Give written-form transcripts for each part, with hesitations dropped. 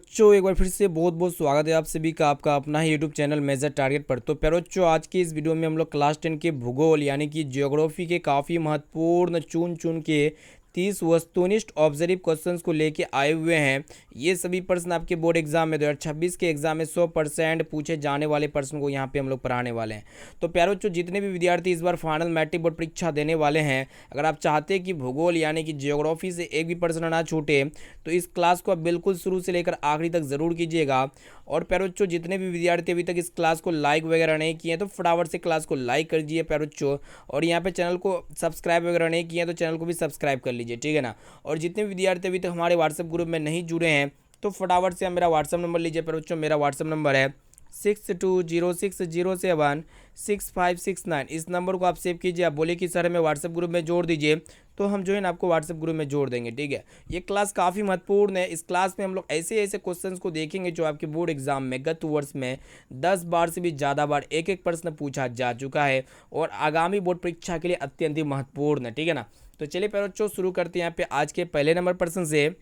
बच्चों एक बार फिर से बहुत बहुत स्वागत है आप सभी का आपका अपना ही यूट्यूब चैनल मेजर टारगेट पर। तो प्यारे बच्चों, आज की इस वीडियो में हम लोग क्लास 10 के भूगोल यानी कि ज्योग्राफी के काफ़ी महत्वपूर्ण चुन चुन के 30 वस्तुनिष्ठ ऑब्जर्व क्वेश्चंस को लेके आए हुए हैं। ये सभी प्रश्न आपके बोर्ड एग्जाम में 2026 के एग्जाम में 100% पूछे जाने वाले प्रश्न को यहाँ पे हम लोग पढ़ाने वाले हैं। तो प्यारे बच्चों, जितने भी विद्यार्थी इस बार फाइनल मैट्रिक बोर्ड परीक्षा देने वाले हैं, अगर आप चाहते हैं कि भूगोल यानी कि ज्योग्राफी से एक भी प्रश्न ना छूटे तो इस क्लास को आप बिल्कुल शुरू से लेकर आखिरी तक ज़रूर कीजिएगा। और प्यारे बच्चों, जितने भी विद्यार्थी अभी तक इस क्लास को लाइक वगैरह नहीं किए हैं तो फटाफट से क्लास को लाइक कर दीजिए प्यारे बच्चों। और यहाँ पे चैनल को सब्सक्राइब वगैरह नहीं किए हैं तो चैनल को भी सब्सक्राइब कर लीजिए, ठीक है ना। और जितने भी विद्यार्थी अभी तक हमारे व्हाट्सएप ग्रुप में नहीं जुड़े हैं तो फटाफट से आप मेरा व्हाट्सएप नंबर लीजिए प्यारे बच्चों। मेरा व्हाट्सएप नंबर है 6206076569। इस नंबर को आप सेव कीजिए। आप बोले कि सर हमें व्हाट्सएप ग्रुप में जोड़ दीजिए, तो हम जो है ना आपको व्हाट्सएप ग्रुप में जोड़ देंगे, ठीक है। ये क्लास काफ़ी महत्वपूर्ण है। इस क्लास में हम लोग ऐसे ऐसे क्वेश्चंस को देखेंगे जो आपके बोर्ड एग्जाम में गत वर्ष में 10 बार से भी ज़्यादा बार एक एक प्रश्न पूछा जा चुका है और आगामी बोर्ड परीक्षा के लिए अत्यंत ही महत्वपूर्ण है, ठीक है ना। तो चलिए प्यारे बच्चों, शुरू करते हैं यहाँ पे आज के पहले नंबर प्रश्न से।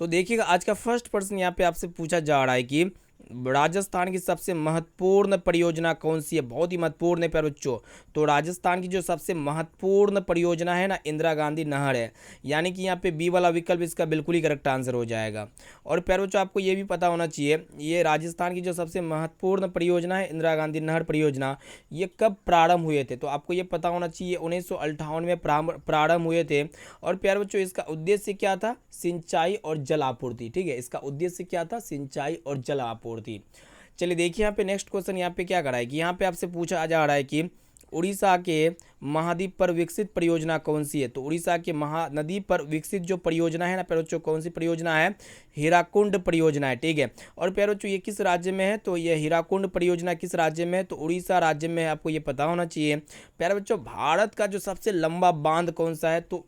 तो देखिएगा, आज का फर्स्ट प्रश्न यहाँ पे आपसे पूछा जा रहा है कि राजस्थान की सबसे महत्वपूर्ण परियोजना कौन सी है। बहुत ही महत्वपूर्ण है प्यारे बच्चों। तो राजस्थान की जो सबसे महत्वपूर्ण परियोजना है ना, इंदिरा गांधी नहर है। यानी कि यहाँ पे बी वाला विकल्प इसका बिल्कुल ही करेक्ट आंसर हो जाएगा। और प्यारे बच्चों, आपको ये भी पता होना चाहिए, ये राजस्थान की जो सबसे महत्वपूर्ण परियोजना है इंदिरा गांधी नहर परियोजना, ये कब प्रारंभ हुए थे। तो आपको ये पता होना चाहिए 1958 में प्रारंभ हुए थे। और प्यारे बच्चों, इसका उद्देश्य क्या था? सिंचाई और जल आपूर्ति, ठीक है। इसका उद्देश्य क्या था? सिंचाई और जल आपूर्ति। चलिए देखिए यहाँ पे नेक्स्ट क्वेश्चन यहाँ पे क्या करा है कि यहाँ पे आपसे पूछा जा रहा है कि उड़ीसा के महाद्वीप पर विकसित परियोजना कौन सी है। तो उड़ीसा के महानदी पर विकसित जो परियोजना है ना प्यारे बच्चों, कौन सी परियोजना है? हीराकुंड परियोजना है, ठीक है। और प्यारे बच्चों, ये किस राज्य में है? तो ये हीराकुंड परियोजना किस राज्य में है? तो उड़ीसा राज्य में है। आपको ये पता होना चाहिए। प्यारे बच्चों, भारत का जो सबसे लंबा बांध कौन सा है? तो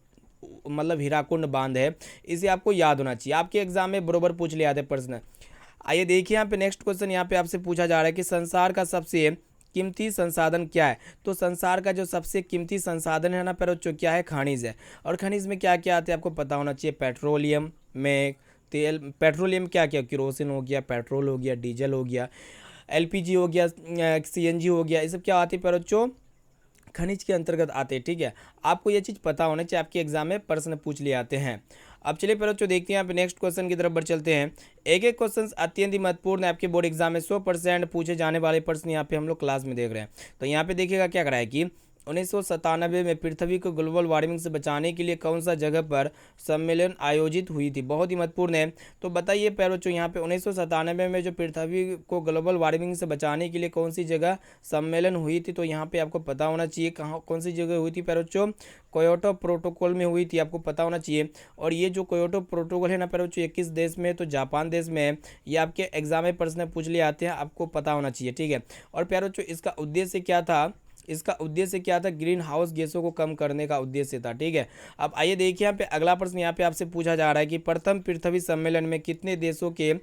मतलब हीराकुंड बांध है। इसे आपको याद होना चाहिए, आपके एग्जाम में बरोबर पूछ लिया था प्रश्न। आइए देखिए यहाँ पे नेक्स्ट क्वेश्चन यहाँ पे आपसे पूछा जा रहा है कि संसार का सबसे कीमती संसाधन क्या है। तो संसार का जो सबसे कीमती संसाधन है ना प्यारे बच्चों, क्या है? खनिज है। और खनिज में क्या क्या आते हैं आपको पता होना चाहिए। पेट्रोलियम में तेल, पेट्रोलियम क्या क्या? केरोसिन हो गया, पेट्रोल हो गया, डीजल हो गया, एलपीजी हो गया, सीएनजी हो गया। ये सब क्या आती है प्यारे बच्चों? खनिज के अंतर्गत आते हैं, ठीक है। आपको ये चीज़ पता होना चाहिए, आपके एग्जाम में प्रश्न पूछ लिए आते हैं। अब चलिए प्यारे बच्चों, देखते हैं यहाँ पे नेक्स्ट क्वेश्चन की तरफ बढ़ चलते हैं। एक एक क्वेश्चन अत्यंत ही महत्वपूर्ण है, आपके बोर्ड एग्जाम में 100% पूछे जाने वाले प्रश्न यहाँ पे हम लोग क्लास में देख रहे हैं। तो यहाँ पे देखिएगा क्या करा है कि 1997 में पृथ्वी को ग्लोबल वार्मिंग से बचाने के लिए कौन सा जगह पर सम्मेलन आयोजित हुई थी। बहुत ही महत्वपूर्ण है। तो बताइए प्यारे बच्चों, यहाँ पे 1997 में जो पृथ्वी को ग्लोबल वार्मिंग से बचाने के लिए कौन सी जगह सम्मेलन हुई थी। तो यहाँ पे आपको पता होना चाहिए कहाँ कौन सी जगह हुई थी प्यारे बच्चों? क्योटो प्रोटोकॉल में हुई थी, आपको पता होना चाहिए। और ये जो क्योटो प्रोटोकॉल है ना प्यारे बच्चों, ये किस देश में है? तो जापान देश में है। ये आपके एग्जाम में प्रश्न पूछ लिए आते हैं, आपको पता होना चाहिए, ठीक है। और प्यारे बच्चों, इसका उद्देश्य क्या था? इसका उद्देश्य क्या था? ग्रीन हाउस गैसों को कम करने का उद्देश्य था, ठीक है। अब आइए देखिए यहाँ पे अगला प्रश्न यहाँ पे आपसे पूछा जा रहा है कि प्रथम पृथ्वी सम्मेलन में कितने देशों के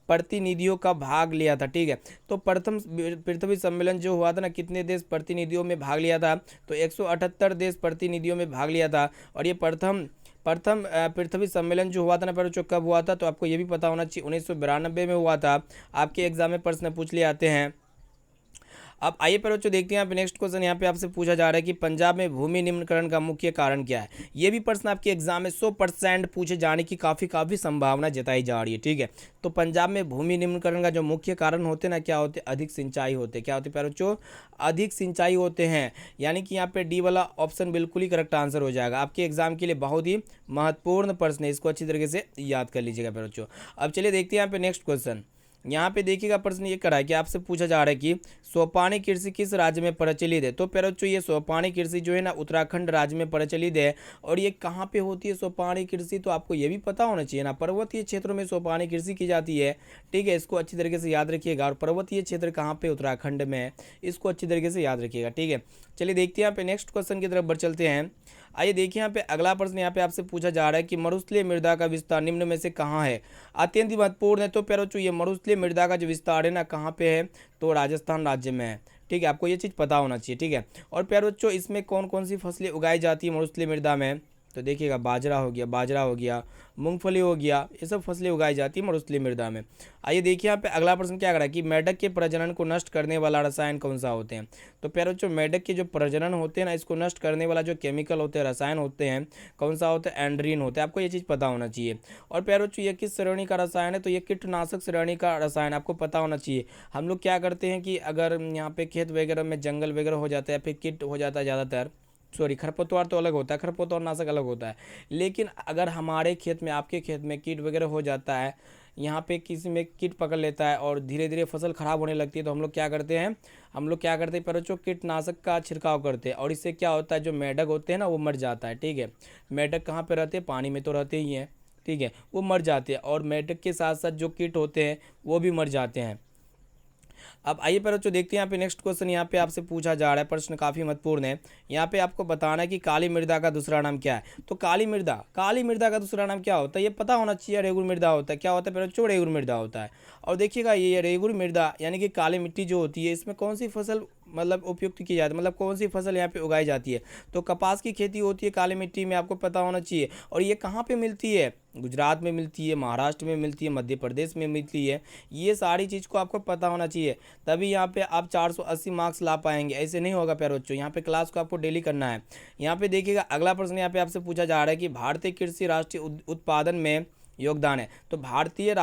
प्रतिनिधियों का भाग लिया था, ठीक है। तो प्रथम पृथ्वी सम्मेलन जो हुआ था ना, कितने देश प्रतिनिधियों में भाग लिया था? तो 178 देश प्रतिनिधियों में भाग लिया था। और ये प्रथम पृथ्वी सम्मेलन जो हुआ था ना प्यारे बच्चों, कब हुआ था? तो आपको ये भी पता होना चाहिए, 1992 में हुआ था। आपके एग्जाम में प्रश्न पूछ लिए आते हैं। अब आइए प्यारे बच्चों, देखते हैं यहाँ पे नेक्स्ट क्वेश्चन यहाँ पे आपसे पूछा जा रहा है कि पंजाब में भूमि निम्नीकरण का मुख्य कारण क्या है। ये भी प्रश्न आपके एग्जाम में 100% पूछे जाने की काफ़ी संभावना जताई जा रही है, ठीक है। तो पंजाब में भूमि निम्नीकरण का जो मुख्य कारण होते ना, क्या होते? अधिक सिंचाई होते। क्या होते प्यारे बच्चों? अधिक सिंचाई होते हैं। यानी कि यहाँ पे डी वाला ऑप्शन बिल्कुल ही करेक्ट आंसर हो जाएगा। आपके एग्जाम के लिए बहुत ही महत्वपूर्ण प्रश्न है, इसको अच्छी तरीके से याद कर लीजिएगा प्यारे बच्चों। अब चलिए देखते हैं यहाँ पे नेक्स्ट क्वेश्चन। यहाँ पे देखिएगा प्रश्न ये करा है कि आपसे पूछा जा रहा है कि सोपानी कृषि किस राज्य में प्रचलित है। तो प्यारे बच्चों, ये सोपानी कृषि जो है ना उत्तराखंड राज्य में प्रचलित है। और ये कहाँ पे होती है सोपानी कृषि? तो आपको ये भी पता होना चाहिए ना, पर्वतीय क्षेत्रों में सोपानी कृषि की जाती है, ठीक है। इसको अच्छी तरीके से याद रखिएगा। और पर्वतीय क्षेत्र कहाँ पे? उत्तराखंड में है। इसको अच्छी तरीके से याद रखिएगा, ठीक है। चलिए देखते हैं यहाँ पे नेक्स्ट क्वेश्चन की तरफ बढ़ चलते हैं। आइए देखिए यहाँ पे अगला प्रश्न यहाँ पे आपसे पूछा जा रहा है कि मरुस्थलीय मृदा का विस्तार निम्न में से कहाँ है। अत्यंत ही महत्वपूर्ण है। तो प्यारे बच्चों, ये मरुस्थलीय मृदा का जो विस्तार है ना, कहाँ पे है? तो राजस्थान राज्य में है, ठीक है। आपको ये चीज़ पता होना चाहिए, ठीक है। और प्यारे बच्चों, इसमें कौन कौन सी फसलें उगाई जाती है मरुस्थलीय मृदा में? तो देखिएगा बाजरा हो गया, मूंगफली हो गया, ये सब फसलें उगाई जाती हैं मरुस्थलीय मृदा में। आइए देखिए यहाँ पे अगला प्रश्न क्या करा कि मेढक के प्रजनन को नष्ट करने वाला रसायन कौन सा होते हैं। तो प्यारे बच्चों, मेढक के जो प्रजनन होते हैं ना, इसको नष्ट करने वाला जो केमिकल होते हैं, रसायन होते हैं, कौन सा होता है, एंड्रीन होता है। आपको ये चीज़ पता होना चाहिए। और प्यारे बच्चों, ये किस श्रेणी का रसायन है, तो ये कीटनाशक श्रेणी का रसायन आपको पता होना चाहिए। हम लोग क्या करते हैं कि अगर यहाँ पे खेत वगैरह में जंगल वगैरह हो जाता है या फिर कीट हो जाता है ज़्यादातर, सॉरी खरपतवार तो अलग होता है, खरपतवार नाशक अलग होता है, लेकिन अगर हमारे खेत में, आपके खेत में कीट वगैरह हो जाता है, यहाँ पे किसी में कीट पकड़ लेता है और धीरे धीरे फसल खराब होने लगती है, तो हम लोग क्या करते हैं पर जो कीटनाशक का छिड़काव करते हैं। और इससे क्या होता है, जो मेढक होते हैं ना वो मर जाता है। ठीक है, मेढक कहाँ पे रहते हैं, पानी में तो रहते ही हैं। ठीक है, वो मर जाते हैं और मेढक के साथ साथ जो कीट होते हैं वो भी मर जाते हैं। अब आइए पर बच्चों देखते हैं यहाँ पे नेक्स्ट क्वेश्चन यहाँ पे आपसे पूछा जा रहा है, प्रश्न काफ़ी महत्वपूर्ण है। यहाँ पे आपको बताना है कि काली मृदा का दूसरा नाम क्या है। तो काली मृदा का दूसरा नाम क्या होता है, ये पता होना चाहिए। रेगुर मृदा होता है। क्या होता है पर बच्चों, रेगुर मृदा होता है। और देखिएगा ये रेगुर मृदा यानी कि काली मिट्टी जो होती है, इसमें कौन सी फसल मतलब उपयुक्त की जाती है, मतलब कौन सी फसल यहाँ पे उगाई जाती है। तो कपास की खेती होती है काली मिट्टी में, आपको पता होना चाहिए। और ये कहाँ पे मिलती है, गुजरात में मिलती है, महाराष्ट्र में मिलती है, मध्य प्रदेश में मिलती है। ये सारी चीज़ को आपको पता होना चाहिए, तभी यहाँ पे आप 480 मार्क्स ला पाएंगे। ऐसे नहीं होगा प्यारे बच्चों, यहाँ पे क्लास को आपको डेली करना है। यहाँ पे देखिएगा अगला प्रश्न यहाँ पे आपसे पूछा जा रहा है कि भारतीय कृषि राष्ट्रीय उत्पादन में योगदान है। तो भारतीय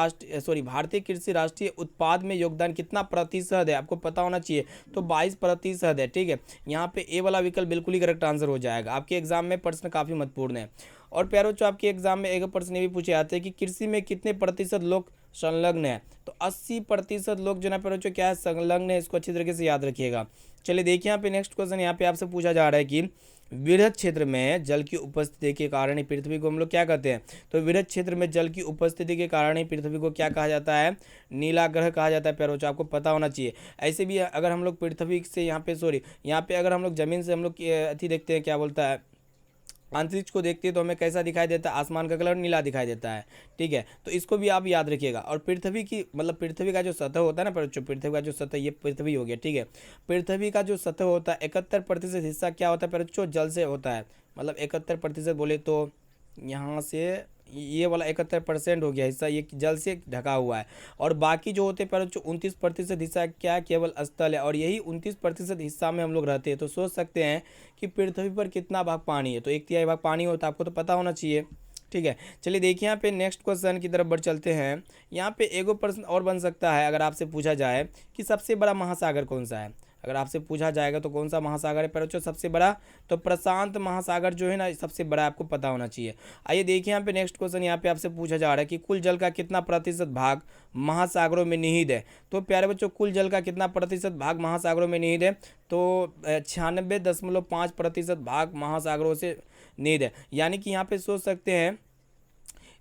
कृषि राष्ट्रीय उत्पाद में योगदान कितना प्रतिशत है, आपको पता होना चाहिए। तो 22% है। ठीक है, यहाँ पे ए वाला विकल्प बिल्कुल ही करेक्ट आंसर हो जाएगा। आपके एग्जाम में प्रश्न काफ़ी महत्वपूर्ण है। और प्यारे बच्चों, आपके एग्जाम में एक प्रश्न ये भी पूछे जाते हैं कि कृषि में कितने प्रतिशत लोग संलग्न है। तो 80% लोग जो ना प्यारे बच्चों क्या है, संलग्न है। इसको अच्छी तरीके से याद रखिएगा। चलिए देखिए यहाँ पे नेक्स्ट क्वेश्चन यहाँ पे आपसे पूछा जा रहा है कि वृहद क्षेत्र में जल की उपस्थिति के कारण ही पृथ्वी को हम लोग क्या कहते हैं। तो वृहद क्षेत्र में जल की उपस्थिति के कारण ही पृथ्वी को क्या कहा जाता है, नीला ग्रह कहा जाता है। प्यारे बच्चों, आपको पता होना चाहिए। ऐसे भी अगर हम लोग पृथ्वी से यहाँ पे अगर हम लोग जमीन से हम लोग अति देखते हैं, क्या बोलता है, अंतरिक्ष को देखते हैं, तो हमें कैसा दिखाई देता है, आसमान का कलर नीला दिखाई देता है। ठीक है, तो इसको भी आप याद रखिएगा। और पृथ्वी की मतलब पृथ्वी का जो सतह होता है ना बच्चों, पृथ्वी का जो सतह, ये पृथ्वी हो गया। ठीक है, पृथ्वी का जो सतह होता है 71% हिस्सा क्या होता है बच्चों, जल से होता है। मतलब 71% बोले तो यहाँ से ये वाला 71% हो गया हिस्सा, ये जल से ढका हुआ है। और बाकी जो होते हैं जो 29% हिस्सा क्या है, केवल स्थल है। और यही 29% हिस्सा में हम लोग रहते हैं। तो सोच सकते हैं कि पृथ्वी पर कितना भाग पानी है, तो 1/3 भाग पानी होता है, आपको तो पता होना चाहिए। ठीक है, चलिए देखिए यहाँ पे नेक्स्ट क्वेश्चन की तरफ बढ़ चलते हैं। यहाँ पे एगो प्रश्न और बन सकता है अगर आपसे पूछा जाए कि सबसे बड़ा महासागर कौन सा है। अगर आपसे पूछा जाएगा तो कौन सा महासागर है पर बच्चों सबसे बड़ा, तो प्रशांत महासागर जो है ना सबसे बड़ा, आपको पता होना चाहिए। आइए देखिए यहाँ पे नेक्स्ट क्वेश्चन यहाँ पे आपसे पूछा जा रहा है कि कुल जल का कितना प्रतिशत भाग महासागरों में निहित है। तो प्यारे बच्चों, कुल जल का कितना प्रतिशत भाग महासागरों में निहित है। तो 96.5% भाग महासागरों से निहित है। यानी कि यहाँ पे सोच सकते हैं,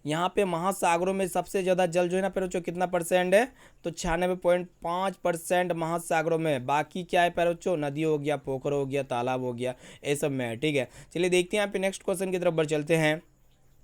यहाँ पे महासागरों में सबसे ज़्यादा जल जो है ना पैरों कितना परसेंट है, तो 96.5% महासागरों में। बाकी क्या है पैरों, नदी हो गया, पोखर हो गया, तालाब हो गया, ये सब में है। ठीक है, चलिए देखते हैं यहाँ पे नेक्स्ट क्वेश्चन की तरफ बढ़ चलते हैं।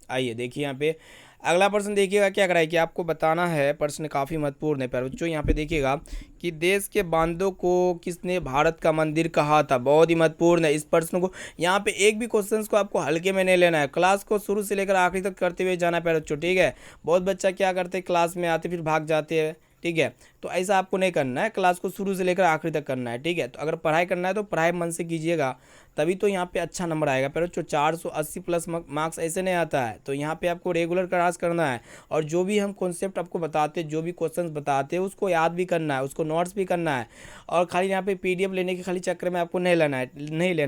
आइए देखिए यहाँ पे अगला प्रश्न देखिएगा क्या कराए कि आपको बताना है, प्रश्न काफ़ी महत्वपूर्ण है प्यारे बच्चों। यहाँ पे देखिएगा कि देश के बांधों को किसने भारत का मंदिर कहा था। बहुत ही महत्वपूर्ण है। इस प्रश्न को यहाँ पे एक भी क्वेश्चन को आपको हल्के में नहीं लेना है, क्लास को शुरू से लेकर आखिरी तक करते हुए जाना है प्यारे बच्चों। ठीक है, बहुत बच्चा क्या करते हैं, क्लास में आते फिर भाग जाते हैं। ठीक है, तो ऐसा आपको नहीं करना है, क्लास को शुरू से लेकर आखिरी तक करना है। ठीक है, तो अगर पढ़ाई करना है तो पढ़ाई मन से कीजिएगा, तभी तो यहाँ पे अच्छा नंबर आएगा। पर बच्चों 480 प्लस मार्क्स ऐसे नहीं आता है। तो यहाँ पे आपको रेगुलर क्लास करना है और जो भी हम कॉन्सेप्ट आपको बताते हैं, जो भी क्वेश्चंस बताते हैं, उसको याद भी करना है, उसको नोट्स भी करना है। और खाली यहाँ पे पीडीएफ लेने के खाली चक्कर में आपको नहीं लेना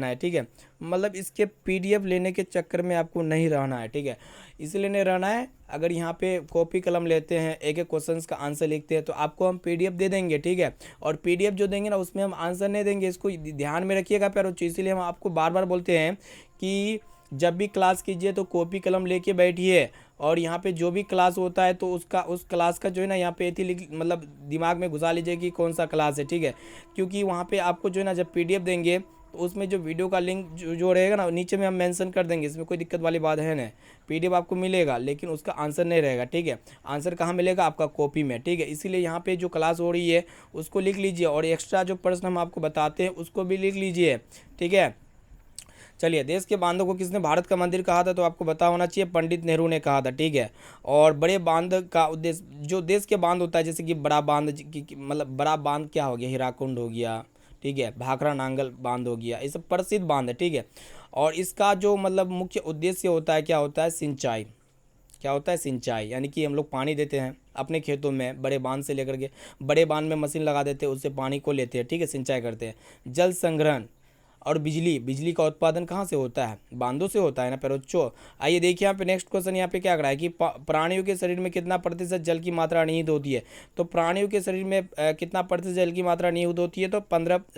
है। ठीक है, मतलब इसके पीडीएफ लेने के चक्कर में आपको नहीं रहना है। ठीक है, इसलिए नहीं रहना है। अगर यहाँ पे कॉपी कलम लेते हैं, एक एक क्वेश्चंस का आंसर लिखते हैं, तो आपको हम पीडीएफ दे देंगे। ठीक है, और पीडीएफ जो देंगे ना उसमें हम आंसर नहीं देंगे, इसको ध्यान में रखिएगा प्यारो। इसीलिए हम आपको बार बार बोलते हैं कि जब भी क्लास कीजिए तो कॉपी कलम लेके बैठिए, और यहाँ पे जो भी क्लास होता है तो उस क्लास का जो है ना यहाँ पे मतलब दिमाग में घुसा लीजिए कि कौन सा क्लास है। ठीक है, क्योंकि वहाँ पे आपको जो है ना जब पीडीएफ देंगे तो उसमें जो वीडियो का लिंक जो रहेगा ना नीचे में हम मेंशन कर देंगे, इसमें कोई दिक्कत वाली बात है नहीं। पीडीएफ आपको मिलेगा लेकिन उसका आंसर नहीं रहेगा। ठीक है, आंसर कहाँ मिलेगा, आपका कॉपी में। ठीक है, इसीलिए यहाँ पे जो क्लास हो रही है उसको लिख लीजिए, और एक्स्ट्रा जो प्रश्न हम आपको बताते हैं उसको भी लिख लीजिए। ठीक है, चलिए, देश के बांधों को किसने भारत का मंदिर कहा था, तो आपको पता होना चाहिए पंडित नेहरू ने कहा था, ठीक है। और बड़े बांध का उद्देश्य, जो देश के बांध होता है जैसे कि बड़ा बांध मतलब बड़ा बांध क्या हो गया, हीराकुंड हो गया, ठीक है, भाखड़ा नांगल बांध हो गया, ये सब प्रसिद्ध बांध है, ठीक है। और इसका जो मतलब मुख्य उद्देश्य होता है, क्या होता है, सिंचाई। क्या होता है, सिंचाई, यानी कि हम लोग पानी देते हैं अपने खेतों में, बड़े बांध से लेकर के, बड़े बांध में मशीन लगा देते हैं, उससे पानी को लेते हैं, ठीक है, सिंचाई करते हैं। जल संग्रहण और बिजली, बिजली का उत्पादन कहाँ से होता है, बांधों से होता है ना पेरोच्चो। आइए देखिए यहाँ पे नेक्स्ट क्वेश्चन यहाँ पे क्या करा है कि प्राणियों के शरीर में कितना प्रतिशत जल की मात्रा निहित होती है। तो प्राणियों के शरीर में कितना प्रतिशत जल की मात्रा निहित होती है, तो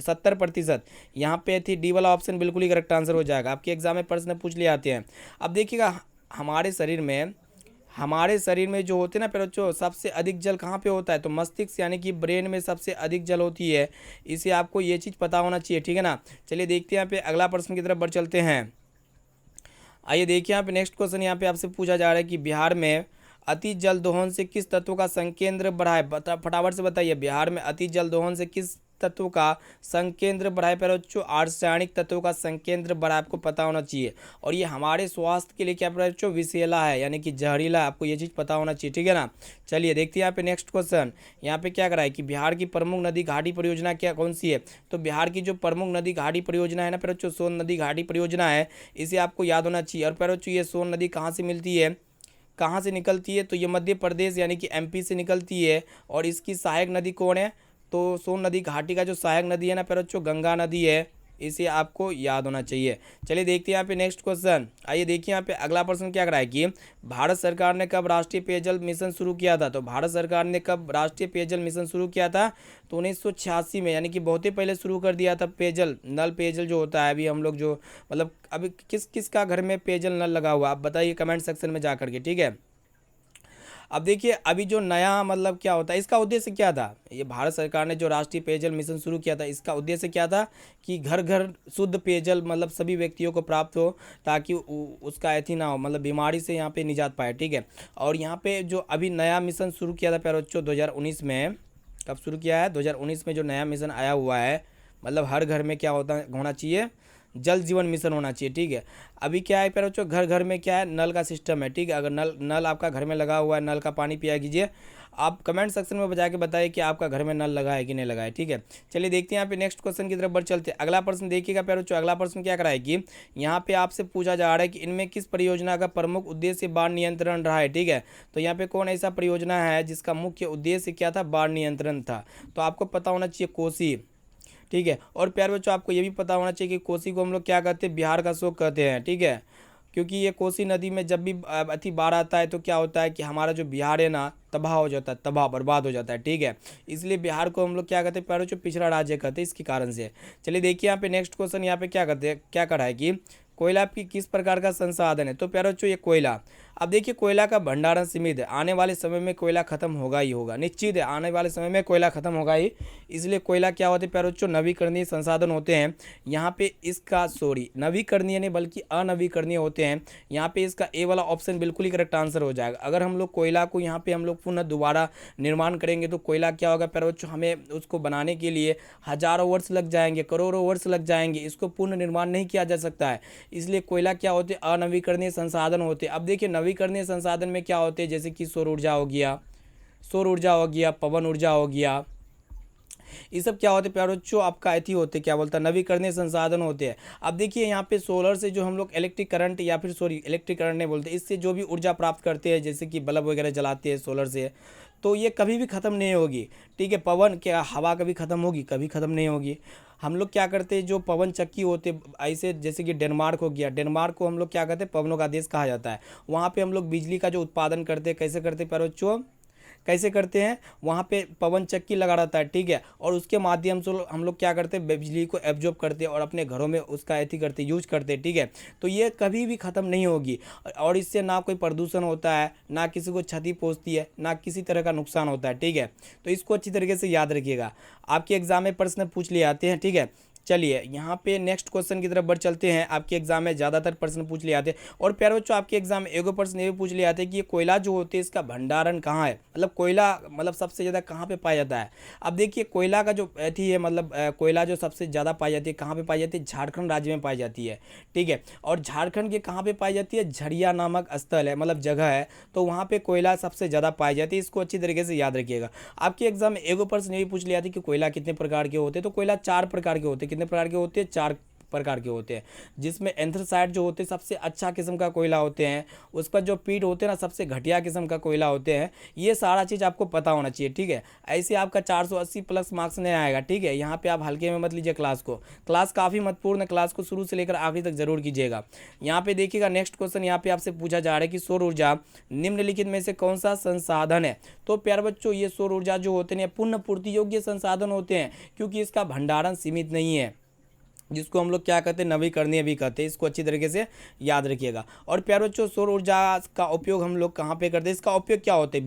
70%। यहाँ पे थी डी वाला ऑप्शन बिल्कुल ही करेक्ट आंसर हो जाएगा, आपके एग्जाम में प्रश्न पूछ लिए आते हैं। अब देखिएगा हमारे शरीर में जो होते हैं ना बच्चों, सबसे अधिक जल कहाँ पे होता है, तो मस्तिष्क यानी कि ब्रेन में सबसे अधिक जल होती है। इसे आपको ये चीज़ पता होना चाहिए, ठीक है ना। चलिए देखते हैं यहाँ पे अगला प्रश्न की तरफ बढ़ चलते हैं। आइए देखिए यहाँ पे नेक्स्ट क्वेश्चन यहाँ पे आपसे पूछा जा रहा है कि बिहार में अति जल दोहन से किस तत्व का संकेंद्र बढ़ा है। फटाफट से बताइए, बिहार में अति जल दोहन से किस तत्व का संकेंद्र बढ़ा है। बच्चों आर्सेनिक तत्व का संकेंद्र बढ़ा, आपको पता होना चाहिए। और ये हमारे स्वास्थ्य के लिए क्या बच्चों, विषैला है, यानी कि जहरीला है, आपको ये चीज़ पता होना चाहिए, ठीक है ना। चलिए देखते हैं यहाँ पे नेक्स्ट क्वेश्चन यहाँ पे क्या करा है कि बिहार की प्रमुख नदी घाटी परियोजना क्या कौन सी है। तो बिहार की जो प्रमुख नदी घाटी परियोजना है ना बच्चों, सोन नदी घाटी परियोजना है, इसे आपको याद होना चाहिए। और बच्चों ये सोन नदी कहाँ से मिलती है, कहाँ से निकलती है, तो ये मध्य प्रदेश यानी कि एमपी से निकलती है। और इसकी सहायक नदी कौन है, तो सोन नदी घाटी का जो सहायक नदी है ना बच्चों, गंगा नदी है, इसे आपको याद होना चाहिए। चलिए देखते हैं यहाँ पे नेक्स्ट क्वेश्चन। आइए देखिए यहाँ पे अगला प्रश्न क्या कराया कि भारत सरकार ने कब राष्ट्रीय पेयजल मिशन शुरू किया था। तो भारत सरकार ने कब राष्ट्रीय पेयजल मिशन शुरू किया था, तो 1986 में, यानी कि बहुत ही पहले शुरू कर दिया था। पेयजल नल पेयजल जो होता है, अभी हम लोग जो मतलब अभी किस किस का घर में पेयजल नल लगा हुआ, आप बताइए कमेंट सेक्शन में जा करके, ठीक है। अब देखिए अभी जो नया मतलब क्या होता है, इसका उद्देश्य क्या था, ये भारत सरकार ने जो राष्ट्रीय पेयजल मिशन शुरू किया था, इसका उद्देश्य क्या था कि घर घर शुद्ध पेयजल मतलब सभी व्यक्तियों को प्राप्त हो, ताकि उसका ऐसी ना हो, मतलब बीमारी से यहाँ पे निजात पाए, ठीक है। और यहाँ पे जो अभी नया मिशन शुरू किया था प्यारे बच्चों 2019 में, कब शुरू किया है, 2019 में जो नया मिशन आया हुआ है, मतलब हर घर में क्या होना चाहिए, जल जीवन मिशन होना चाहिए, ठीक है। अभी क्या है प्यारे बच्चों, घर घर में क्या है, नल का सिस्टम है, ठीक है। अगर नल आपका घर में लगा हुआ है, नल का पानी पिया कीजिए। आप कमेंट सेक्शन में बजा के बताइए कि आपका घर में नल लगा है कि नहीं लगा है, ठीक है। चलिए देखते हैं यहाँ पे नेक्स्ट क्वेश्चन की तरफ बढ़ चलते हैं। अगला प्रश्न देखिएगा प्यारे बच्चों, अगला प्रश्न क्या कराए कि यहाँ पे आपसे पूछा जा रहा है कि इनमें किस परियोजना का प्रमुख उद्देश्य बाढ़ नियंत्रण रहा है, ठीक है। तो यहाँ पे कौन ऐसा परियोजना है जिसका मुख्य उद्देश्य क्या था, बाढ़ नियंत्रण था। तो आपको पता होना चाहिए कोसी, ठीक है। और प्यारे बच्चों आपको ये भी पता होना चाहिए कि कोसी को हम लोग क्या कहते हैं, बिहार का शोक कहते हैं, ठीक है। क्योंकि ये कोसी नदी में जब भी अति बाढ़ आता है तो क्या होता है कि हमारा जो बिहार है ना, तबाह हो जाता है, तबाह बर्बाद हो जाता है, ठीक है। इसलिए बिहार को हम लोग क्या कहते हैं प्यारे बच्चों, पिछड़ा राज्य कहते हैं इसके कारण से। चलिए देखिए यहाँ पे नेक्स्ट क्वेश्चन यहाँ पे क्या कहते हैं, क्या करा है कि कोयला की किस प्रकार का संसाधन है। तो प्यारे बच्चों ये कोयला, अब देखिए कोयला का भंडारण सीमित है, आने वाले समय में कोयला खत्म होगा ही होगा, निश्चित है आने वाले समय में कोयला खत्म होगा ही। इसलिए कोयला क्या होते हैं प्यारे बच्चों, नवीकरणीय संसाधन होते हैं। यहाँ पे इसका नवीकरणीय नहीं बल्कि अनवीकरणीय होते हैं। यहाँ पे इसका ए वाला ऑप्शन बिल्कुल ही करेक्ट आंसर हो जाएगा। अगर हम लोग कोयला को यहाँ पे हम लोग पुनः दोबारा निर्माण करेंगे तो कोयला क्या होगा प्यारे बच्चों, हमें उसको बनाने के लिए हजारों वर्ष लग जाएंगे, करोड़ों वर्ष लग जाएंगे, इसको पुनः निर्माण नहीं किया जा सकता है। इसलिए कोयला क्या होते हैं, अनवीकरणीय संसाधन होते हैं। अब देखिए नवीकरणीय संसाधन में क्या होते हैं, जैसे कि सौर ऊर्जा हो गया, पवन ऊर्जा हो गया, ये सब क्या होते हैं प्यारे बच्चों, आपका ऐसी होते क्या बोलता है, नवीकरणीय संसाधन होते हैं। अब देखिए यहाँ पे सोलर से जो हम लोग इलेक्ट्रिक करंट या फिर इलेक्ट्रिक करंट नहीं बोलते, इससे जो भी ऊर्जा प्राप्त करते हैं, जैसे कि बल्ब वगैरह जलाते हैं सोलर से, तो ये कभी भी ख़त्म नहीं होगी, ठीक है। पवन क्या हवा कभी ख़त्म होगी, कभी ख़त्म नहीं होगी। हम लोग क्या करते हैं, जो पवन चक्की होते ऐसे, जैसे कि डेनमार्क हो गया, डेनमार्क को हम लोग क्या कहते हैं, पवनों का देश कहा जाता है। वहाँ पे हम लोग बिजली का जो उत्पादन करते हैं, कैसे करते हैं प्यारे बच्चों, कैसे करते हैं, वहाँ पे पवन चक्की लगा रहता है, ठीक है। और उसके माध्यम से हम लोग क्या करते हैं, बिजली को एब्जॉर्ब करते हैं और अपने घरों में उसका एथी करते यूज करते हैं, ठीक है। तो ये कभी भी ख़त्म नहीं होगी और इससे ना कोई प्रदूषण होता है, ना किसी को क्षति पहुँचती है, ना किसी तरह का नुकसान होता है, ठीक है। तो इसको अच्छी तरीके से याद रखिएगा, आपके एग्जाम में प्रश्न पूछ लिए आते हैं, ठीक है। चलिए यहाँ पे नेक्स्ट क्वेश्चन की तरफ बढ़ चलते हैं। आपके एग्जाम में ज़्यादातर प्रश्न पूछ लिए आते हैं, और प्यारे बच्चों आपके एग्जाम में एगो प्रश्न ये भी पूछ लिए आते हैं कि ये कोयला जो होते हैं इसका भंडारण कहाँ है, मतलब कोयला मतलब सबसे ज़्यादा कहाँ पे पाया जाता है। अब देखिए कोयला का जो अथी है, मतलब कोयला जो सबसे ज़्यादा पाई जाती है कहाँ पे पाई जाती है, झारखंड राज्य में पाई जाती है, ठीक है। और झारखंड के कहाँ पे पाई जाती है, झरिया नामक स्थल है, मतलब जगह है, तो वहाँ पे कोयला सबसे ज़्यादा पाई जाती है। इसको अच्छी तरीके से याद रखिएगा। आपके एग्जाम में एगो प्रश्न ये भी पूछ लिया था कि कोयला कितने प्रकार के होते हैं, तो कोयला 4 प्रकार के होते हैं। कितने प्रकार के होते हैं, 4 प्रकार के होते हैं, जिसमें एंथ्रासाइट जो होते हैं सबसे अच्छा किस्म का कोयला होते हैं, उसका जो पीट होते हैं ना सबसे घटिया किस्म का कोयला होते हैं। ये सारा चीज़ आपको पता होना चाहिए, ठीक है। ऐसे आपका 480 प्लस मार्क्स नहीं आएगा, ठीक है। यहाँ पे आप हल्के में मत लीजिए क्लास को, क्लास काफ़ी महत्वपूर्ण है, क्लास को शुरू से लेकर आखिरी तक जरूर कीजिएगा। यहाँ पे देखिएगा नेक्स्ट क्वेश्चन यहाँ पे आपसे पूछा जा रहा है कि सौर ऊर्जा निम्नलिखित में से कौन सा संसाधन है। तो प्यारे बच्चों ये सौर ऊर्जा जो होते हैं पुनः पूर्ति योग्य संसाधन होते हैं, क्योंकि इसका भंडारण सीमित नहीं है, जिसको हम लोग क्या कहते हैं, नवीकरणीय भी कहते हैं। इसको अच्छी तरीके से याद रखिएगा। और प्यारे बच्चों सौर ऊर्जा का उपयोग हम लोग कहाँ पे करते हैं, इसका उपयोग क्या होता है,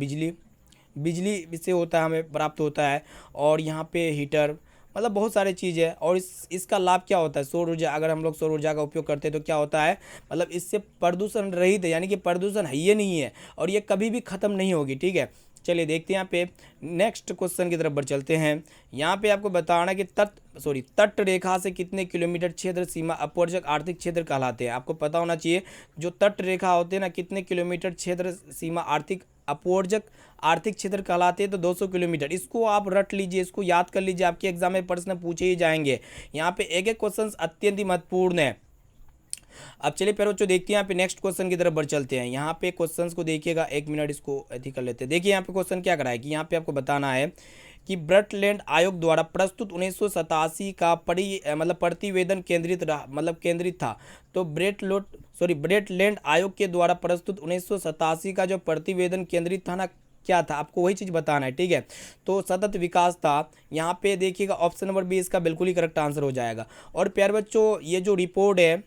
बिजली से होता है, हमें प्राप्त होता है। और यहाँ पे हीटर, मतलब बहुत सारे चीज़ है। और इसका लाभ क्या होता है, सौर ऊर्जा अगर हम लोग सौर ऊर्जा का उपयोग करते हैं तो क्या होता है, मतलब इससे प्रदूषण रहित है, यानी कि प्रदूषण है ये नहीं है, और ये कभी भी ख़त्म नहीं होगी, ठीक है। चलिए देखते हैं यहाँ पे नेक्स्ट क्वेश्चन की तरफ बढ़ चलते हैं। यहाँ पे आपको बताना कि तट रेखा से कितने किलोमीटर क्षेत्र सीमा अपवर्जक आर्थिक क्षेत्र कहलाते हैं। आपको पता होना चाहिए जो तट रेखा होते हैं ना, कितने किलोमीटर क्षेत्र सीमा अपवर्जक आर्थिक क्षेत्र कहलाते हैं, तो 200 किलोमीटर। इसको आप रट लीजिए, इसको याद कर लीजिए, आपके एग्जाम में प्रश्न पूछे ही जाएंगे। यहाँ पे एक एक क्वेश्चन अत्यंत ही महत्वपूर्ण है। अब चलिए फिर बच्चों देखते हैं यहाँ पे नेक्स्ट क्वेश्चन की तरफ बढ़ चलते हैं। यहाँ पे क्वेश्चंस को देखिएगा, एक मिनट इसको अथी कर लेते हैं। देखिए यहाँ पे क्वेश्चन क्या कराया कि यहाँ पे आपको बताना है कि ब्रटलैंड आयोग द्वारा प्रस्तुत 1987 का प्रतिवेदन केंद्रित था। तो ब्रेटलैंड आयोग के द्वारा प्रस्तुत 1987 का जो प्रतिवेदन केंद्रित था ना, क्या था, आपको वही चीज़ बताना है, ठीक है। तो सतत विकास था। यहाँ पे देखिएगा ऑप्शन नंबर बी इसका बिल्कुल ही करेक्ट आंसर हो जाएगा। और प्यारे बच्चों ये जो रिपोर्ट है,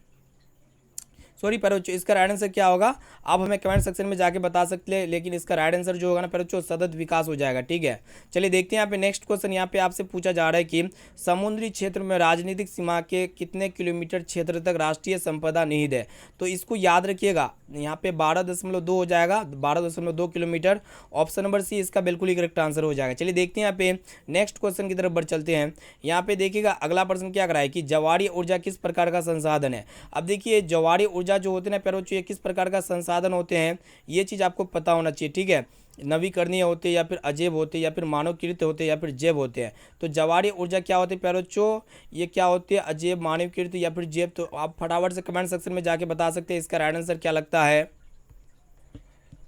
पर बच्चों इसका राइट आंसर क्या होगा, आप हमें कमेंट सेक्शन में जाके बता सकते हैं, लेकिन इसका राइट आंसर जो होगा ना पर बच्चों सतत विकास हो जाएगा, ठीक है। चलिए देखते हैं यहाँ पे नेक्स्ट क्वेश्चन। यहाँ पे आपसे पूछा जा रहा है कि समुद्री क्षेत्र में राजनीतिक सीमा के कितने किलोमीटर क्षेत्र तक राष्ट्रीय संपदा निहित है। तो इसको याद रखिएगा, यहाँ पे 12.2 हो जाएगा, 12.2 किलोमीटर। ऑप्शन नंबर सी इसका बिल्कुल ही करेक्ट आंसर हो जाएगा। चलिए देखते हैं यहाँ पे नेक्स्ट क्वेश्चन की तरफ बढ़ चलते हैं। यहाँ पे देखिएगा अगला प्रश्न क्या कराए कि ज्वारीय ऊर्जा किस प्रकार का संसाधन है। अब देखिए ज्वारीय ऊर्जा जो होते हैं ना प्यारे बच्चों, ये किस प्रकार का संसाधन होते हैं, ये चीज़ आपको पता होना चाहिए, ठीक है। नवीकरणीय होते हैं या फिर अजैव होते हैं या फिर मानवकृत होते हैं या फिर जैव होते हैं। तो ज्वारीय ऊर्जा क्या होते हैं प्यारे बच्चों, ये क्या होती है, अजैव, मानवकृत या फिर जैव। तो आप फटाफट से कमेंट सेक्शन में जाके बता सकते हैं इसका राइट आंसर क्या लगता है।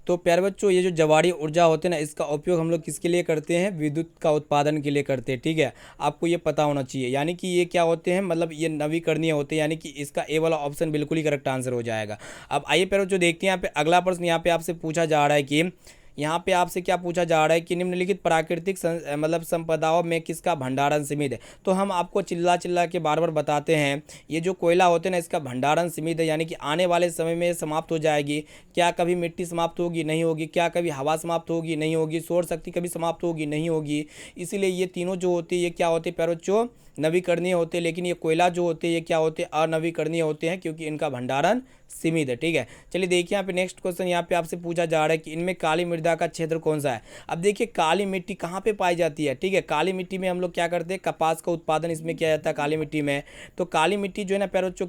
तो प्यारे बच्चों ये जो ज्वारीय ऊर्जा होते हैं ना, इसका उपयोग हम लोग किसके लिए करते हैं, विद्युत का उत्पादन के लिए करते हैं, ठीक है। आपको ये पता होना चाहिए, यानी कि ये क्या होते हैं, मतलब ये नवीकरणीय होते हैं, यानी कि इसका ए वाला ऑप्शन बिल्कुल ही करेक्ट आंसर हो जाएगा। अब आइए प्यारे बच्चों देखते हैं यहाँ पे अगला प्रश्न। यहाँ पे आपसे पूछा जा रहा है कि यहाँ पे आपसे क्या पूछा जा रहा है कि निम्नलिखित प्राकृतिक संपदाओं में किसका भंडारण सीमित है। तो हम आपको चिल्ला के बार बार बताते हैं, ये जो कोयला होते हैं ना इसका भंडारण सीमित है, यानी कि आने वाले समय में समाप्त हो जाएगी। क्या कभी मिट्टी समाप्त होगी, नहीं होगी। क्या कभी हवा समाप्त होगी, नहीं होगी। सौर शक्ति कभी समाप्त होगी, नहीं होगी। इसीलिए ये तीनों जो होती है ये क्या होते हैं प्यारे बच्चों, नवीकरणीय होते हैं। लेकिन ये कोयला जो होते हैं ये क्या होते हैं, अनवीकरणीय होते हैं, क्योंकि इनका भंडारण सीमित है, ठीक है। चलिए देखिए यहाँ पे नेक्स्ट क्वेश्चन यहाँ पे आपसे पूछा जा रहा है कि इनमें काली मृदा का क्षेत्र कौन सा है। अब देखिए काली मिट्टी कहाँ पे पाई जाती है, ठीक है। काली मिट्टी में हम लोग क्या करते हैं, कपास का उत्पादन इसमें किया जाता है काली मिट्टी में। तो काली मिट्टी जो है ना प्यारे बच्चों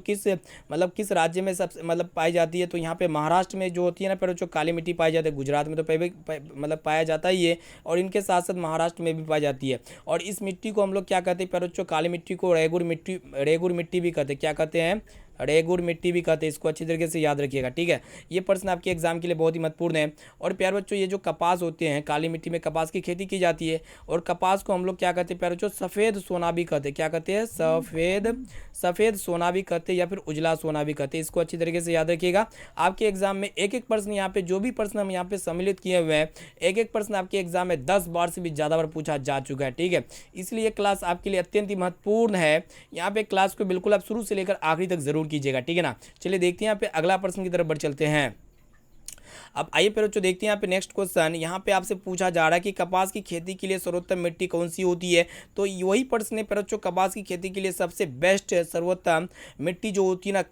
किस राज्य में सबसे पाई जाती है। तो यहाँ पे महाराष्ट्र में जो होती है ना प्यारे बच्चों काली मिट्टी पाई जाती है। गुजरात में तो पाया जाता ही है, और इनके साथ साथ महाराष्ट्र में भी पाई जाती है। और इस मिट्टी को हम लोग क्या कहते हैं प्यारे बच्चों, काली मिट्टी को रेगुर मिट्टी भी कहते हैं। क्या कहते हैं, रेगुर मिट्टी भी कहते हैं। इसको अच्छी तरीके से याद रखिएगा, ठीक है। ये प्रश्न आपके एग्जाम के लिए बहुत ही महत्वपूर्ण है। और प्यारे बच्चों ये जो कपास होते हैं, काली मिट्टी में कपास की खेती की जाती है, और कपास को हम लोग क्या कहते हैं प्यारे बच्चों, सफ़ेद सोना भी कहते हैं। क्या कहते हैं, सफ़ेद सोना भी कहते हैं, या फिर उजला सोना भी कहते हैं। इसको अच्छी तरीके से याद रखिएगा। आपके एग्जाम में एक एक प्रश्न यहाँ पे जो भी प्रश्न हम यहाँ पे सम्मिलित किए हुए हैं, एक एक प्रश्न आपके एग्जाम में 10 बार से भी ज़्यादा बार पूछा जा चुका है, ठीक है। इसलिए क्लास आपके लिए अत्यंत ही महत्वपूर्ण है। यहाँ पे क्लास को बिल्कुल आप शुरू से लेकर आखिरी तक जरूर कीजिएगा, ठीक है ना। चलिए देखते हैं यहाँ पे अगला प्रश्न की तरफ बढ़ चलते हैं। अब आइए प्यारे बच्चों देखते हैं यहाँ पे नेक्स्ट क्वेश्चन। यहाँ पे आपसे पूछा जा रहा है कि कपास की खेती के लिए सर्वोत्तम मिट्टी कौन सी होती है। तो वही प्रश्न है प्यारे बच्चों, कपास की खेती के लिए सबसे बेस्ट सर्वोत्तम मिट्टी जो होती है ना,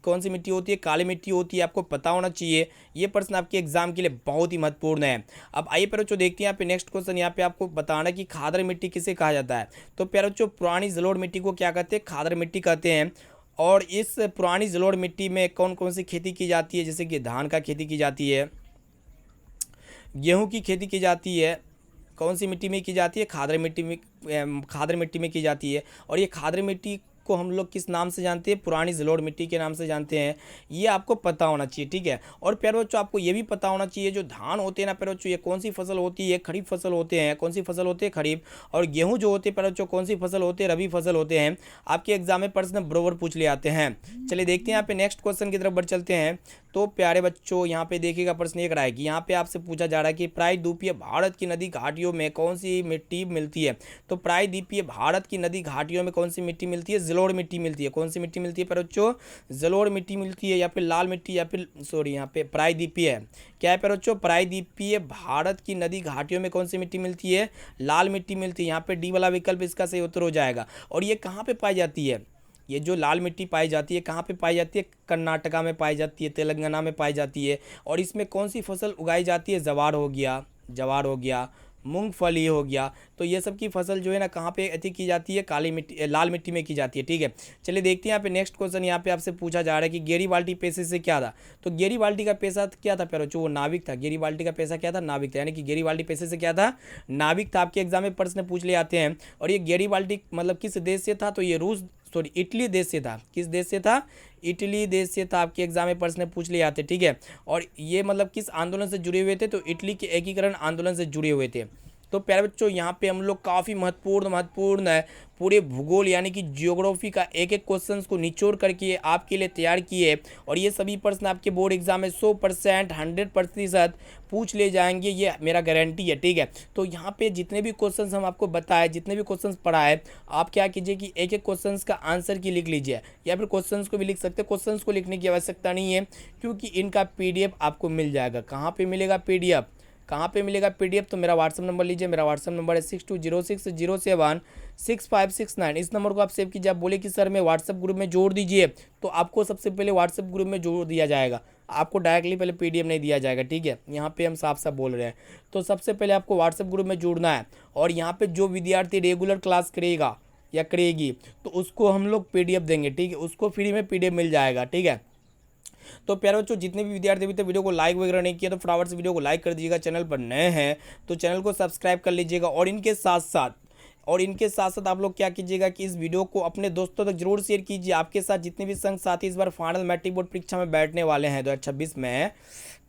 कौन सी मिट्टी होती है, काली मिट्टी होती है। आपको पता होना चाहिए, ये प्रश्न आपके एग्जाम के लिए बहुत ही महत्वपूर्ण है। अब आइए प्यारे बच्चों देखते हैं यहाँ पे नेक्स्ट क्वेश्चन। यहाँ पे आपको बताना कि खादर मिट्टी किसे कहा जाता है। तो प्यारे बच्चों पुरानी जलोढ़ मिट्टी को क्या कहते हैं, खादर मिट्टी कहते हैं। और इस पुरानी जलोढ़ मिट्टी में कौन कौन सी खेती की जाती है, जैसे कि धान का खेती की जाती है, गेहूं की खेती की जाती है। कौन सी मिट्टी में की जाती है, खादर मिट्टी में, खादर मिट्टी में की जाती है। और ये खादर मिट्टी को हम लोग किस नाम से जानते हैं, पुरानी जलोढ़ मिट्टी के नाम से जानते हैं। ये आपको पता होना चाहिए, ठीक है। और प्यारे बच्चों आपको ये भी पता होना चाहिए, जो धान होते हैं ना प्यारे बच्चों, ये कौन सी फसल होती है, खरीफ फसल होते हैं। कौन सी फसल होती है, खरीफ। और गेहूं जो होते हैं प्यारे बच्चों, कौन सी फसल होते हैं, रबी फसल होते हैं। आपके एग्जाम में प्रश्न बरोबर पूछ ले आते हैं। चलिए देखते हैं यहाँ पे नेक्स्ट क्वेश्चन की तरफ बढ़ चलते हैं। तो प्यारे बच्चों यहाँ पे देखिएगा, प्रश्न एक रहा है कि यहाँ पे आपसे पूछा जा रहा है कि प्रायद्वीपीय भारत की नदी घाटियों में कौन सी मिट्टी मिलती है। तो प्रायद्वीपीय भारत की नदी घाटियों में कौन सी मिट्टी मिलती है, जलोढ़ मिट्टी मिलती है। कौन सी मिट्टी मिलती है प्यारे बच्चों, जलोढ़ मिट्टी मिलती है, या फिर लाल मिट्टी, या फिर सॉरी यहाँ पे प्रायद्वीपीय है, क्या है प्यारे बच्चों, प्रायद्वीपीय भारत की नदी घाटियों में कौन सी मिट्टी मिलती है, लाल मिट्टी मिलती है। यहाँ पे डी वाला विकल्प इसका सही उत्तर हो जाएगा। और ये कहाँ पे पाई जाती है, ये जो लाल मिट्टी पाई जाती है कहाँ पे पाई जाती है, कर्नाटका में पाई जाती है, तेलंगाना में पाई जाती है। और इसमें कौन सी फसल उगाई जाती है, जवार हो गया, मूंगफली हो गया। तो ये सब की फसल जो है ना कहाँ पे अति की जाती है, काली मिट्टी, लाल मिट्टी में की जाती है, ठीक है। चलिए देखते हैं यहाँ पे नेक्स्ट क्वेश्चन। यहाँ पे आपसे पूछा जा रहा है कि गेरीबाल्टी पेशे से क्या था। तो गेरीबाल्टी का पेशा क्या था प्यारे बच्चों, वो नाविक था। गेरीबाल्टी का पेशा क्या था, नाविक था। यानी कि गेरीबाल्टी पेशे से क्या था, नाविक था। आपके एग्जाम में प्रश्न पूछ ले आते हैं। और ये गेरीबाल्टी मतलब किस देश से था, तो ये इटली देश से था। किस देश से था, इटली देश से था। आपके एग्जाम में प्रश्न पूछ ले आते, ठीक है। और ये मतलब किस आंदोलन से जुड़े हुए थे, तो इटली के एकीकरण आंदोलन से जुड़े हुए थे। तो प्यारे बच्चों यहाँ पे हम लोग काफ़ी महत्वपूर्ण है, पूरे भूगोल यानी कि जियोग्राफी का एक एक क्वेश्चन को निचोड़ करके आपके लिए तैयार किए। और ये सभी प्रश्न आपके बोर्ड एग्जाम में 100% 100% पूछ ले जाएंगे, ये मेरा गारंटी है, ठीक है। तो यहाँ पे जितने भी क्वेश्चंस हम आपको बताए, जितने भी क्वेश्चंस पढ़ाए, आप क्या कीजिए कि एक एक क्वेश्चंस का आंसर की लिख लीजिए, या फिर क्वेश्चंस को भी लिख सकते हैं। क्वेश्चंस को लिखने की आवश्यकता नहीं है, क्योंकि इनका PDF आपको मिल जाएगा। कहाँ पे मिलेगा PDF, कहाँ पे मिलेगा PDF, तो मेरा व्हाट्सअप नंबर लीजिए। मेरा व्हाट्सअप नंबर है 6206076569। इस नंबर को आप सेव कीजिए। आप बोले कि सर मैं व्हाट्सअप ग्रुप में जोड़ दीजिए, तो आपको सबसे पहले व्हाट्सअप ग्रुप में जोड़ दिया जाएगा। आपको डायरेक्टली पहले PDF नहीं दिया जाएगा, ठीक है। यहाँ पे हम साफ साफ बोल रहे हैं। तो सबसे पहले आपको व्हाट्सअप ग्रुप में जुड़ना है। और यहाँ पे जो विद्यार्थी रेगुलर क्लास करेगा या करेगी, तो उसको हम लोग PDF देंगे, ठीक है। उसको फ्री में PDF मिल जाएगा, ठीक है। तो प्यारे बच्चों जितने भी विद्यार्थी अभी तक वीडियो को लाइक वगैरह नहीं किया, तो फटाफट से वीडियो को लाइक कर दीजिएगा। चैनल पर नए हैं तो चैनल को सब्सक्राइब कर लीजिएगा। और इनके साथ साथ आप लोग क्या कीजिएगा कि इस वीडियो को अपने दोस्तों तक जरूर शेयर कीजिए। आपके साथ जितने भी संघ साथी इस बार फाइनल मैट्रिक बोर्ड परीक्षा में बैठने वाले हैं 2026 में,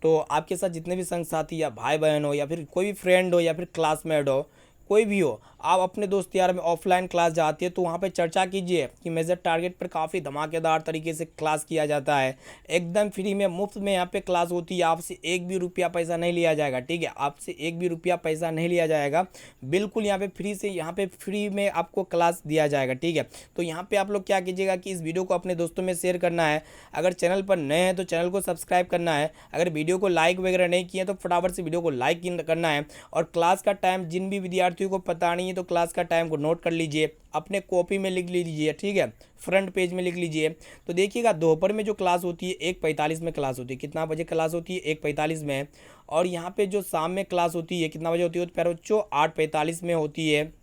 तो आपके साथ जितने भी संघ साथी या भाई बहन हो, या फिर कोई भी फ्रेंड हो, या फिर क्लासमेट हो, कोई भी हो, आप अपने दोस्त यार में ऑफलाइन क्लास जाती है तो वहाँ पे चर्चा कीजिए कि मेजर टारगेट पर काफ़ी धमाकेदार तरीके से क्लास किया जाता है। एकदम फ्री में, मुफ्त में यहाँ पे क्लास होती है। आपसे एक भी रुपया पैसा नहीं लिया जाएगा, ठीक है। आपसे एक भी रुपया पैसा नहीं लिया जाएगा, बिल्कुल यहाँ पे फ्री से, यहाँ पे फ्री में आपको क्लास दिया जाएगा, ठीक है। तो यहाँ पे आप लोग क्या कीजिएगा कि इस वीडियो को अपने दोस्तों में शेयर करना है। अगर चैनल पर नए हैं तो चैनल को सब्सक्राइब करना है। अगर वीडियो को लाइक वगैरह नहीं किए तो फटाफट से वीडियो को लाइक करना है। और क्लास का टाइम जिन भी विद्यार्थियों को पता नहीं है तो क्लास का टाइम को नोट कर लीजिए, अपने कॉपी में लिख लीजिए, ठीक है, फ्रंट पेज में लिख लीजिए। तो देखिएगा दोपहर में जो क्लास होती है 1:45 में क्लास होती है। कितना बजे क्लास होती है, 1:45 में। और यहाँ पे जो शाम में क्लास होती है कितना बजे होती है, तो प्यारे बच्चों 8:45 में होती है।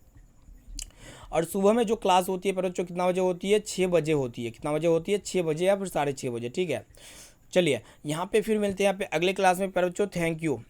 और सुबह में जो क्लास होती है प्यारे बच्चों कितना बजे होती है, 6 बजे होती है। कितना बजे होती है, 6 बजे या फिर 6:30 बजे, ठीक है। चलिए यहाँ पे फिर मिलते हैं यहाँ पे अगले क्लास में प्यारे बच्चों। Thank you.